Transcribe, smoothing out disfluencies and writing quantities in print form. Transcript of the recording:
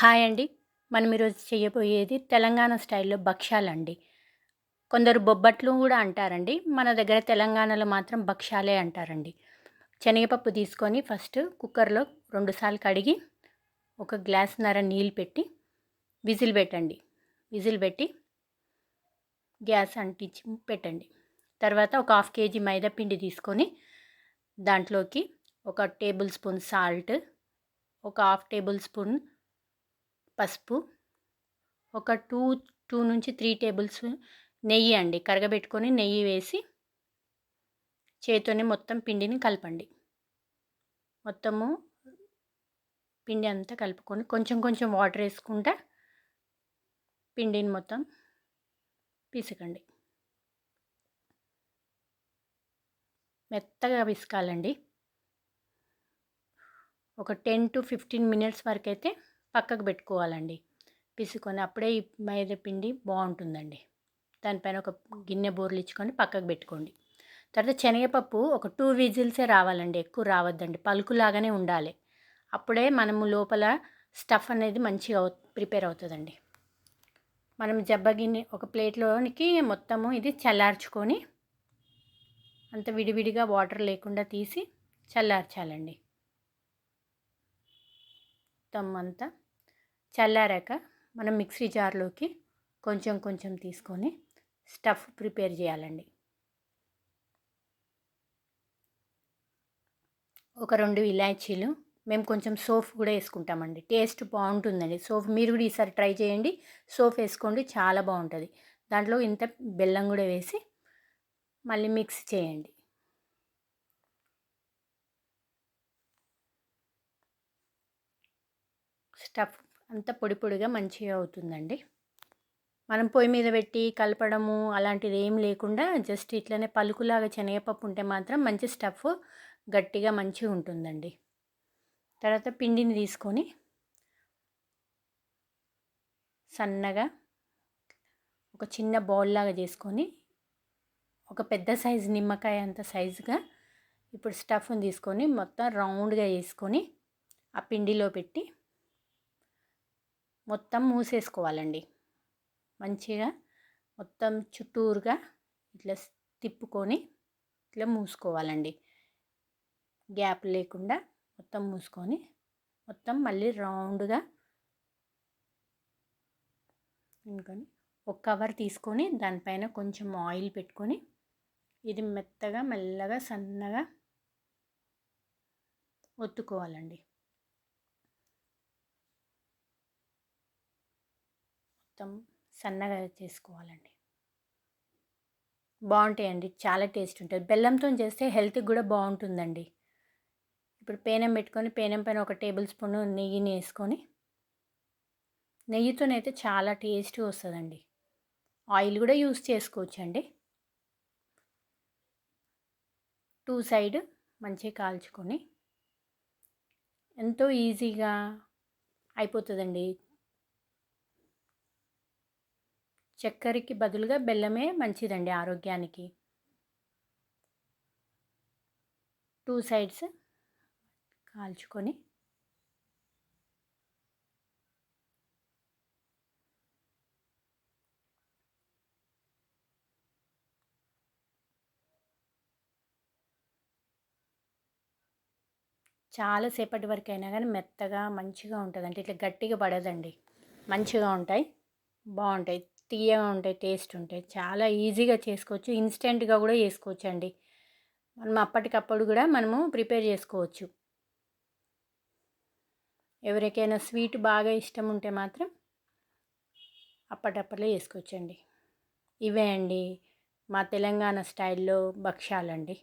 Hi అండి. మనం ఈరోజు చేయబోయేది తెలంగాణ స్టైల్‌లో భక్షాలండి. కొందరు బొబ్బట్లు గూడా అంటారండి. మన దగ్గర తెలంగాణలో మాత్రం భక్షాలే అంటారండి. శనగపప్పు తీసుకొని ఫస్ట్ కుక్కర్‌లో 2 సార్లు కడిగి, ఒక గ్లాసున్నర నీళ్ళు పెట్టి విజిల్ పెట్టండి. విజిల్ పెట్టి గ్యాస్ అంటించి పెట్టండి. తర్వాత ఒక హాఫ్ కేజీ మైదా పిండి తీసుకొని దాంట్లోకి ఒక టేబుల్ స్పూన్ సాల్ట్, ఒక హాఫ్ టేబుల్ స్పూన్ పసుపు, ఒక 2-3 టేబుల్స్ నెయ్యి అండి. కరగబెట్టుకొని నెయ్యి వేసి చేత్తోనే మొత్తం పిండిని కలపండి. మొత్తము పిండి అంతా కలుపుకొని కొంచెం కొంచెం వాటర్ ఏసుకుంటా పిండిని మొత్తం పిసకండి. మెత్తగా పిసకాలండి. ఒక 10-15 మినిట్స్ వరకైతే పక్కకు పెట్టుకోవాలండి. పిసుకొని అప్పుడే ఈ మైదా పిండి బావుంటుందండి. దానిపైన ఒక గిన్నె బోర్లిచ్చుకొని పక్కకు పెట్టుకోండి. తర్వాత శనగపప్పు ఒక 2 విజిల్సే రావాలండి. ఎక్కువ రావద్దండి. పలుకులాగానే ఉండాలి. అప్పుడే మనము లోపల స్టఫ్ అనేది మంచిగా ప్రిపేర్ అవుతదండి. మనం గిన్నె ఒక ప్లేట్‌లోనికి మొత్తము ఇది చల్లార్చుకొని అంత విడివిడిగా వాటర్ లేకుండా తీసి చల్లార్చాలండి. మొత్తం అంతా చల్లారాక మనం మిక్సీ జార్‌లోకి కొంచెం కొంచెం తీసుకొని స్టఫ్ ప్రిపేర్ చేయాలండి. ఒక 2 ఇలాచీలు, మేము కొంచెం సోంఫ్ కూడా ఏసుకుంటామండి. టేస్ట్ బావుంటుందండి. సోంఫ్ మీరు కూడా ఈసారి ట్రై చేయండి. సోంఫ్ ఏసుకోండి, చాలా బావుంటది. దాంట్లో ఇంత బెల్లం కూడా వేసి మళ్ళీ మిక్స్ చేయండి. స్టఫ్ అంతా పొడి పొడిగా మంచిగా అవుతుందండి. మనం పొయ్యి మీద పెట్టి కలపడము అలాంటిది ఏం లేకుండా జస్ట్ ఇట్లనే పలుకులాగా శనగపప్పు ఉంటే మాత్రం మంచి స్టఫ్ గట్టిగా మంచిగా ఉంటుందండి. తర్వాత పిండిని తీసుకొని సన్నగా ఒక చిన్న బౌల్ లాగా చేసుకొని ఒక పెద్ద సైజు నిమ్మకాయ అంత సైజుగా ఇప్పుడు స్టఫ్ని తీసుకొని మొత్తం రౌండ్గా వేసుకొని ఆ పిండిలో పెట్టి మొత్తం మూసేసుకోవాలండి. మంచిగా మొత్తం చుట్టూరుగా ఇట్లా తిప్పుకొని ఇట్లా మూసుకోవాలండి. గ్యాప్ లేకుండా మొత్తం మూసుకొని మొత్తం మళ్ళీ రౌండ్గా ఇంకొని ఒక కవర్ తీసుకొని దానిపైన కొంచెం ఆయిల్ పెట్టుకొని ఇది మెత్తగా మెల్లగా సన్నగా ఒత్తుకోవాలండి. మొత్తం సన్నగా చేసుకోవాలండి. బావుంటాయండి. చాలా టేస్ట్ ఉంటది. బెల్లంతోని చేస్తే హెల్త్‌కి గూడా బావుంటుందండి. ఇప్పుడు పేనం పెట్టుకొని పేనం పైన ఒక టేబుల్ స్పూన్ నెయ్యిని ఏసుకొని నెయ్యితోనైతే చాలా టేస్ట్‌గా వస్తదండి. ఆయిల్ గూడా యూజ్ చేసుకోవచ్చండి. 2 సైడ్ మంచిగా కాల్చుకొని ఎంతో ఈజీగా అయిపోతదండి. చక్కెరకి బదులుగా బెల్లమే మంచిదండి ఆరోగ్యానికి. 2 సైడ్స్ కాల్చుకొని చాలా సేపటి వరకైనా గానీ మెత్తగా మంచిగా ఉంటది. అంటే ఇట్లా గట్టిగా పడదండి. మంచిగా ఉంటాయి. బావుంటాయి. తియ్యగా ఉంటాయి. టేస్ట్ ఉంటాయి. చాలా ఈజీగా చేసుకోవచ్చు. ఇన్‌స్టెంట్‌గా గూడా చేసుకోవచ్చండి. మనం అప్పటికప్పుడు గూడా మనము ప్రిపేర్ చేసుకోవచ్చు. ఎవరికైనా స్వీట్ బాగా ఇష్టం ఉంటే మాత్రం అప్పటప్పట్లో చేసుకోవచ్చండి. ఇవే అండి మా తెలంగాణ స్టైల్‌లో భక్షాలండి.